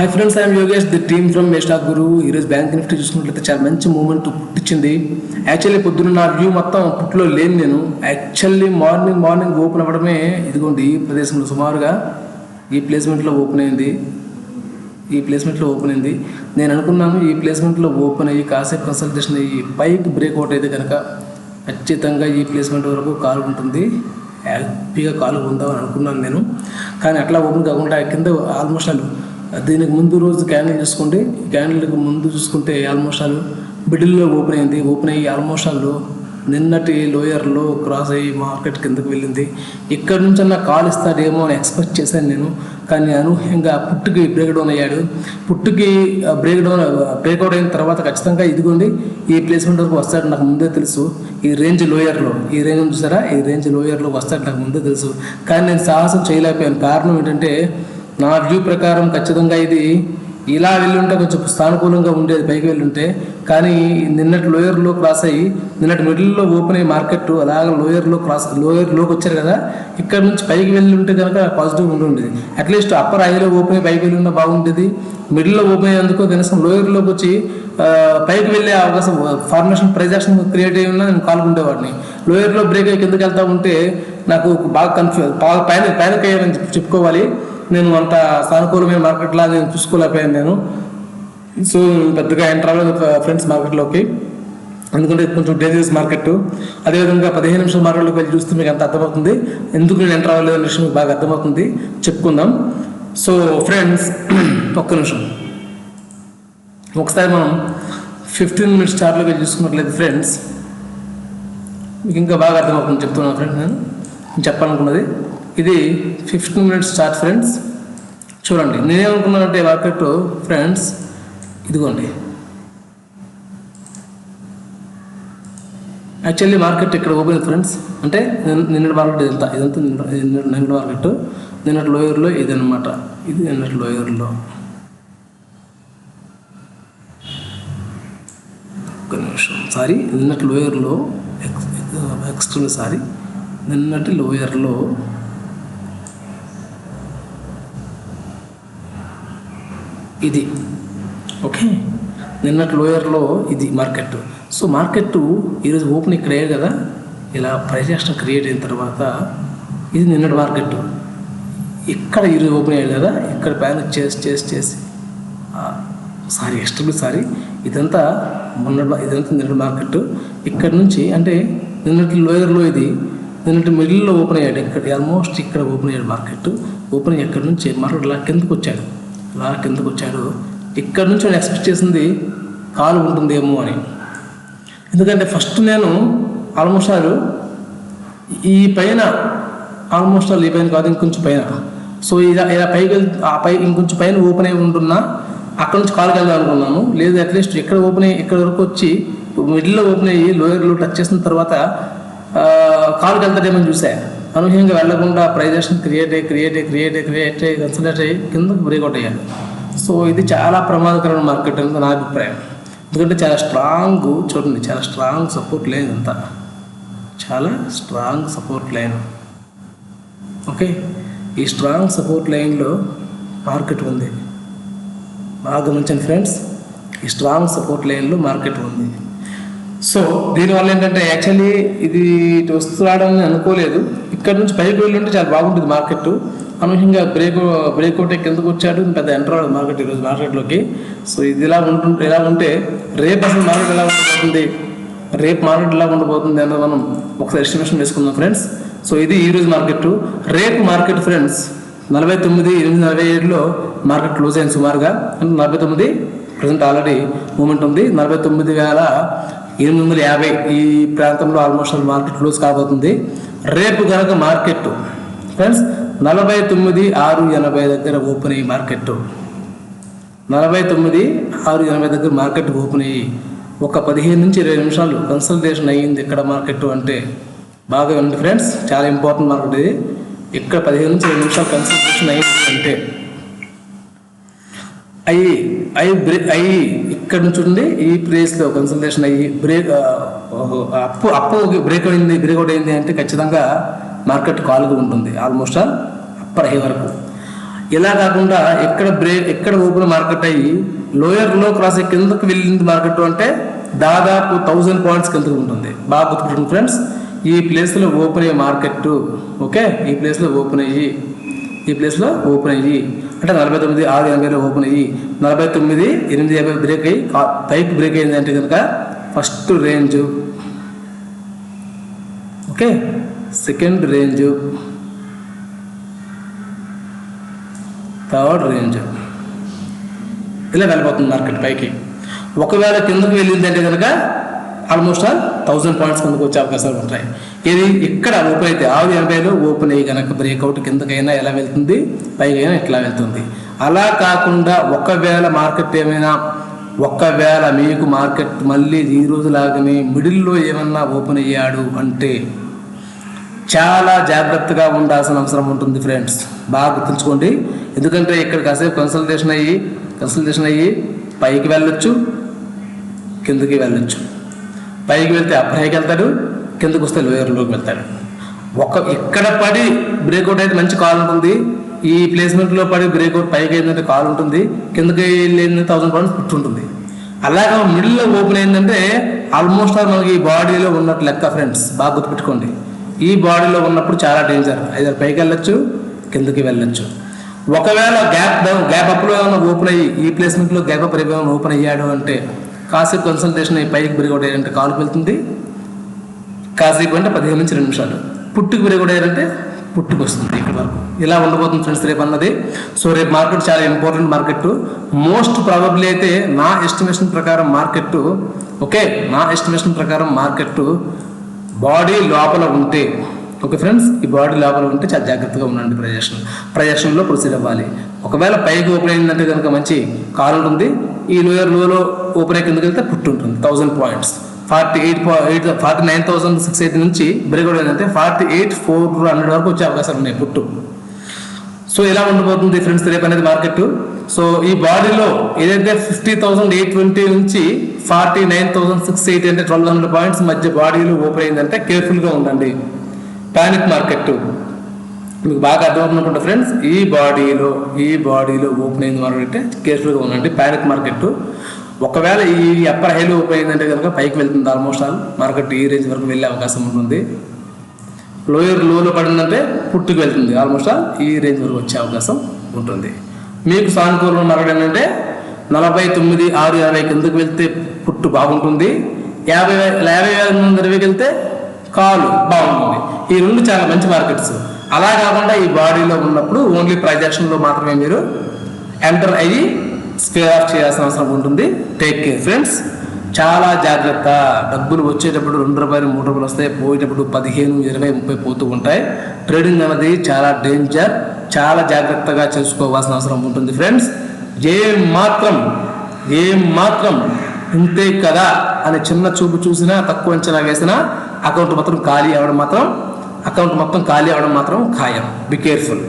Hi friends, I'm Yogesh, the team from Stock Guru. ఈరోజు Bank Nifty చూసుకున్నట్లయితే చాలా మంచి మూమెంట్ పుట్టించింది. యాక్చువల్లీ పొద్దున్న నా వ్యూ మొత్తం పుట్లో లేను నేను. యాక్చువల్లీ మార్నింగ్ ఓపెన్ అవ్వడమే ఇదిగోండి ఈ ప్రదేశంలో సుమారుగా ఈ ప్లేస్మెంట్లో ఓపెన్ అయింది. నేను అనుకున్నాను ఈ ప్లేస్మెంట్లో ఓపెన్ అయ్యి కాసేపు కన్సల్టేషన్ అయ్యి పైకి బ్రేక్అవుట్ అయితే కనుక ఖచ్చితంగా ఈ ప్లేస్మెంట్ వరకు కాలు ఉంటుంది, హ్యాపీగా కాలు ఉందామని అనుకున్నాను నేను. కానీ అట్లా ఓపెన్ కాకుండా కింద ఆల్మోస్ట్ దీనికి ముందు రోజు క్యాండిల్ చూసుకోండి, క్యాండిల్కి ముందు చూసుకుంటే ఆల్మోస్ట్ మిడిల్లో ఓపెన్ అయ్యి ఆల్మోస్ట్ నిన్నటి లోయర్లో క్రాస్ అయ్యి మార్కెట్ కిందకు వెళ్ళింది. ఇక్కడ నుంచి అన్న కాల్ ఇస్తాడేమో అని ఎక్స్పెక్ట్ చేశాను నేను. కానీ అనూహ్యంగా పుట్టుకి బ్రేక్ డౌన్ అయ్యాడు. బ్రేక్అవుట్ అయిన తర్వాత ఖచ్చితంగా ఇదిగోండి ఈ ప్లేస్మెంట్ వరకు వస్తాడు నాకు ముందే తెలుసు. ఈ రేంజ్ లోయర్లో చూసారా, ఈ రేంజ్ లోయర్లో వస్తాడు నాకు ముందే తెలుసు. కానీ నేను సాహసం చేయలేకపోయాను. కారణం ఏంటంటే నా వ్యూ ప్రకారం ఖచ్చితంగా ఇది ఇలా వెళ్ళుంటే కొంచెం సానుకూలంగా ఉండేది పైకి వెళ్ళుంటే. కానీ నిన్నటి లోయర్లో క్రాస్ అయ్యి నిన్నటి మిడిల్లో ఓపెన్ అయ్యి మార్కెట్ అలాగే లోయర్లోకి వచ్చారు కదా, ఇక్కడ నుంచి పైకి వెళ్ళి ఉంటే కనుక పాజిటివ్గా ఉండేది. అట్లీస్ట్ అప్పర్ హైలో ఓపెన్ అయ్యి పైకి వెళ్ళి ఉన్నా బాగుండేది. మిడిల్లో ఓపెన్ అయ్యేందుకు కనీసం లోయర్లోకి వచ్చి పైకి వెళ్ళే అవకాశం ఫార్మేషన్ ప్రైజ్ యాక్షన్ క్రియేట్ అయ్యి ఉన్నా నేను కాలుకుండేవాడిని. లోయర్లో బ్రేక్ అయ్యి కిందకి వెళ్తా ఉంటే నాకు బాగా పైనకి అయ్యానని చెప్పుకోవాలి. నేను అంత సానుకూలమైన మార్కెట్ లాగా నేను చూసుకోలేకపోయాను నేను. సో పెద్దగా ఎంటర్ అవ్వలేదు ఫ్రెండ్స్ మార్కెట్లోకి, ఎందుకంటే కొంచెం డేంజరస్ మార్కెట్. అదేవిధంగా 15 నిమిషాల మార్కెట్లోకి వెళ్ళి చూస్తే మీకు అంత అర్థమవుతుంది ఎందుకు నేను ఎంటర్ అవ్వలేదు అనే విషయం మీకు బాగా అర్థమవుతుంది, చెప్పుకుందాం. సో ఫ్రెండ్స్ ఒక్క నిమిషం ఒకసారి మనం 15 మినిట్స్ చార్ట్లోకి వెళ్ళి చూసుకున్నట్లయితే ఫ్రెండ్స్ మీకు ఇంకా బాగా అర్థమవుతుంది చెప్తున్నాను ఫ్రెండ్స్. నేను చెప్పాలనుకున్నది ఇది 15 మినిట్స్ చార్ట్ ఫ్రెండ్స్. చూడండి నేనేమనుకున్నానంటే మార్కెట్ ఫ్రెండ్స్ ఇదిగోండి, యాక్చువల్లీ మార్కెట్ ఇక్కడ ఓపెన్ అయింది ఫ్రెండ్స్. అంటే నిన్నటి మార్కెట్ ఇదంతా నిన్నటి మార్కెట్ నిన్నటి లోయర్లో ఇదన్నమాట. ఇది నిన్నటి లోయర్లో ఒక్క నిమిషం నిన్నటి లోయర్లో నిన్నటి లోయర్లో ఇది ఓకే, నిన్నటి లోయర్లో ఇది మార్కెట్. సో మార్కెట్ ఈరోజు ఓపెన్ ఇక్కడ అయ్యాయి కదా, ఇలా ప్రైస్ యాక్షన్ క్రియేట్ అయిన తర్వాత ఇది నిన్నటి మార్కెట్. ఇక్కడ ఈరోజు ఓపెన్ అయ్యాడు కదా, ఇక్కడ ప్యానిక్ చేసి ఇదంతా నిన్నటి మార్కెట్. ఇక్కడ నుంచి అంటే నిన్నటి లోయర్లో ఇది నిన్నటి మిడిల్లో ఓపెన్ అయ్యాడు. ఇక్కడ ఆల్మోస్ట్ ఇక్కడ ఓపెన్ అయ్యాడు మార్కెట్. ఓపెన్ అయ్యి ఎక్కడి నుంచి మార్కెట్ ఇలా కిందకు వచ్చాడు. ఇక్కడ నుంచి నేను ఎక్స్పెక్ట్ చేసింది కాలు ఉంటుందేమో అని. ఎందుకంటే ఫస్ట్ నేను ఆల్మోస్ట్ ఈ పైన కాదు ఇంకొంచెం పైన. సో ఇలా పైకి ఇంకొంచెం పైన ఓపెన్ అయి ఉంటున్నా అక్కడ నుంచి కాలుకి వెళ్దాం అనుకున్నాను. లేదు అట్లీస్ట్ ఇక్కడ ఓపెన్ అయ్యి ఇక్కడ వరకు వచ్చి మిడిల్లో ఓపెన్ అయ్యి లోయర్లో టచ్ చేసిన తర్వాత కాలుకి వెళ్తాడేమని చూసా. అనూహ్యంగా వెళ్లకుండా ప్రైజేషన్ క్రియేట్ అయ్యి కన్సల్టేట్ అయ్యి కిందకు బ్రేక్అవుట్ అయ్యాడు. సో ఇది చాలా ప్రమాదకరమైన మార్కెట్ అనేది నా అభిప్రాయం. ఎందుకంటే చాలా స్ట్రాంగ్ సపోర్ట్ లైన్ అంతా, చాలా స్ట్రాంగ్ సపోర్ట్ లైన్. ఓకే, ఈ స్ట్రాంగ్ సపోర్ట్ లైన్లో మార్కెట్ ఉంది. బాగా గమనించండి ఫ్రెండ్స్, ఈ స్ట్రాంగ్ సపోర్ట్ లైన్లో మార్కెట్ ఉంది. సో దీనివల్ల ఏంటంటే యాక్చువల్లీ ఇది ఇటు వస్తున్నాడని అనుకోలేదు. ఇక్కడ నుంచి పైకి వెళ్ళి ఉంటే చాలా బాగుంటుంది మార్కెట్. అనూహ్యంగా బ్రేక్అవుట్ కిందకు వచ్చాడు, పెద్ద ఎంటర్ అవ్వదు మార్కెట్ ఈరోజు మార్కెట్లోకి. సో ఇది ఇలా ఉంటే రేపు అసలు మార్కెట్ ఎలా ఉండబోతుంది అన్నది మనం ఒకసారి ఎస్టిమేషన్ వేసుకుందాం ఫ్రెండ్స్. సో ఇది ఈరోజు మార్కెట్. రేపు మార్కెట్ ఫ్రెండ్స్ 49,847లో మార్కెట్ క్లోజ్ అయింది సుమారుగా. అంటే 49 ప్రజెంట్ ఆల్రెడీ మూమెంట్ ఉంది. 49,850 ఈ ప్రాంతంలో ఆల్మోస్ట్ మార్కెట్ క్లోజ్ కాబోతుంది. రేపు కనుక మార్కెట్ ఫ్రెండ్స్ 49,680 దగ్గర ఓపెన్ అయ్యి మార్కెట్ 49,680 దగ్గర మార్కెట్ ఓపెన్ అయ్యి ఒక 15 నుంచి 20 నిమిషాలు కన్సల్టేషన్ అయ్యింది ఇక్కడ మార్కెట్. అంటే బాగా ఉంది ఫ్రెండ్స్, చాలా ఇంపార్టెంట్ మార్కెట్ ఇది. ఇక్కడ 15 నుంచి 20 నిమిషాలు కన్సల్టేషన్ అయ్యింది అంటే అయ్యి ఇక్కడ నుంచి ఉండి ఈ ప్లేస్లో కన్సల్టేషన్ అయ్యి బ్రేక్అవుట్ అయింది అంటే ఖచ్చితంగా మార్కెట్ కాలుగా ఉంటుంది ఆల్మోస్ట్ అప్పర్ హై వరకు. ఇలా కాకుండా ఎక్కడ ఓపెన్ మార్కెట్ అయ్యి లోయర్ లో క్రాస్ కిందకు వెళ్ళింది మార్కెట్ అంటే దాదాపు 1000 పాయింట్స్ కిందకు ఉంటుంది. బాగా గుర్తుపెట్టుకోండి ఫ్రెండ్స్. ఈ ప్లేస్లో ఓపెన్ అయ్యే మార్కెట్, ఓకే, ఈ ప్లేస్లో ఓపెన్ అయ్యి అంటే 49,680 ఓపెన్ అయ్యి 49,850 బ్రేక్ అయ్యి పైకి బ్రేక్ అయింది అంటే కనుక first range, okay, second range, third range, ఇలా వెళ్ళిపోతుంది మార్కెట్ పైకి. ఒకవేళ కిందకు వెళ్ళింది అంటే కనుక ఆల్మోస్ట్ 1000 పాయింట్స్ కిందకు వచ్చే అవకాశాలు ఉంటాయి. ఇది ఇక్కడ ఓపెన్ అయితే 680లో ఓపెన్ అయ్యి కనుక బ్రేక్అవుట్ కిందకైనా ఎలా వెళ్తుంది, పైకైనా ఇట్లా వెళ్తుంది. అలా కాకుండా ఒకవేళ మీకు మార్కెట్ మళ్ళీ ఈ రోజు లాగానే మిడిల్లో ఏమన్నా ఓపెన్ అయ్యాడు అంటే చాలా జాగ్రత్తగా ఉండాల్సిన అవసరం ఉంటుంది ఫ్రెండ్స్. బాగా గుర్తుంచుకోండి. ఎందుకంటే ఇక్కడ కాసేపు కన్సల్టేషన్ అయ్యి పైకి వెళ్ళొచ్చు, కిందకి వెళ్ళొచ్చు. పైకి వెళ్తే అప్ హైకి వెళ్తాడు, కిందకు వస్తే లోయర్లోకి వెళ్తాడు. ఇక్కడ పడి బ్రేక్అవుట్ అయితే మంచి కాల్ ఉంటుంది. ఈ ప్లేస్మెంట్లో పడి బ్రేక్అవుట్ పైకి అయిందంటే కాల్ ఉంటుంది, కిందకి వెళ్ళిందంటే 1000 పాయింట్స్ పుట్టుంటుంది. అలాగే మిడిల్లో ఓపెన్ అయిందంటే ఆల్మోస్ట్ మనకి ఈ బాడీలో ఉన్నట్టు లెక్క ఫ్రెండ్స్. బాగా గుర్తుపెట్టుకోండి. ఈ బాడీలో ఉన్నప్పుడు చాలా డేంజర్. అయితే పైకి వెళ్ళొచ్చు, కిందకి వెళ్ళొచ్చు. ఒకవేళ గ్యాప్ అప్లో ఏమైనా ఓపెన్ అయ్యి ఈ ప్లేస్మెంట్లో గ్యాప్ అప్ ఏమైనా ఓపెన్ అయ్యాడు అంటే కాసేపు కన్సల్టేషన్ అయ్యి పైకి బ్రేక్అవుట్ అయ్యారంటే కాలుకి వెళ్తుంది, కాసేపు అంటే 15 నుంచి 2 నిమిషాలు. పుట్టుకు బ్రేక్అవుట్ అయ్యారంటే పుట్టుకు వస్తుంది ఇక్కడ వరకు. ఇలా ఉండబోతుంది ఫ్రెండ్స్ రేపు అన్నది. సో రేపు మార్కెట్ చాలా ఇంపార్టెంట్ మార్కెట్. మోస్ట్ ప్రాబబ్లీ అయితే నా ఎస్టిమేషన్ ప్రకారం మార్కెట్ బాడీ లోపల ఉంటే, ఓకే ఫ్రెండ్స్, ఈ బాడీ లోపల ఉంటే చాలా జాగ్రత్తగా ఉండండి. ప్రజెక్షన్లో ప్రొసీడ్ అవ్వాలి. ఒకవేళ పైకి ఓపెన్ అయిందంటే కనుక మంచి కాల్ ఉంటుంది. ఈ లోలో ఓపెన్ అయ్యి కిందకి వెళ్తే పుట్టు ఉంటుంది 1000 పాయింట్స్. 49,680 నుంచి బ్రేక్అవుట్ అయిందంటే 48,400 వరకు వచ్చే అవకాశాలు ఉన్నాయి పుట్టు. సో ఇలా ఉండిపోతుంది ఫ్రెండ్స్ రేపు అనేది మార్కెట్. సో ఈ బాడీలో ఏదైతే 50,820 నుంచి 49,680 అంటే 1200 పాయింట్స్ మధ్య బాడీలో ఓపెన్ అయిందంటే కేర్ఫుల్గా ఉండండి. పానిక్ మార్కెట్ మీకు బాగా అర్థమవుతున్నట్టు ఫ్రెండ్స్. ఈ బాడీలో ఓపెన్ అయింది మార్కెట్ కేర్ఫుల్గా ఉండండి. Panic market. ఒకవేళ ఈ అప్పర్ హైలో ఓపెన్ అయిందంటే కనుక పైకి వెళ్తుంది. ఆల్మోస్ట్ మార్కెట్ ఈ రేంజ్ వరకు వెళ్ళే అవకాశం ఉంటుంది. లోలో పడిందంటే పుట్టుకు వెళ్తుంది. ఆల్మోస్ట్ ఈ రేంజ్ వరకు వచ్చే అవకాశం ఉంటుంది. మీకు సానుకూలంగా మార్కెట్ ఏంటంటే 49,680 కిందకు వెళ్తే పుట్టు బాగుంటుంది. 50,000 వెళ్తే కాలు బాగుంటుంది. ఈ రెండు చాలా మంచి మార్కెట్స్. అలా కాకుండా ఈ బాడీలో ఉన్నప్పుడు ఓన్లీ ప్రొజెక్షన్లో మాత్రమే మీరు ఎంటర్ అయ్యి స్క్వేర్ ఆఫ్ చేయాల్సిన అవసరం ఉంటుంది. Take care friends. చాలా జాగ్రత్త. డబ్బులు వచ్చేటప్పుడు 2 రూపాయలు 3 రూపాయలు వస్తాయి, పోయేటప్పుడు 15, 20, 30 పోతూ ఉంటాయి. ట్రేడింగ్ అనేది చాలా డేంజర్. చాలా జాగ్రత్తగా చేసుకోవాల్సిన అవసరం ఉంటుంది ఫ్రెండ్స్. ఏం మాత్రం ఇంతే కదా అని చిన్న చూపు చూసినా, తక్కువ అంచనా వేసినా అకౌంట్ మొత్తం ఖాళీ అవ్వడం మాత్రం ఖాయం. Be careful.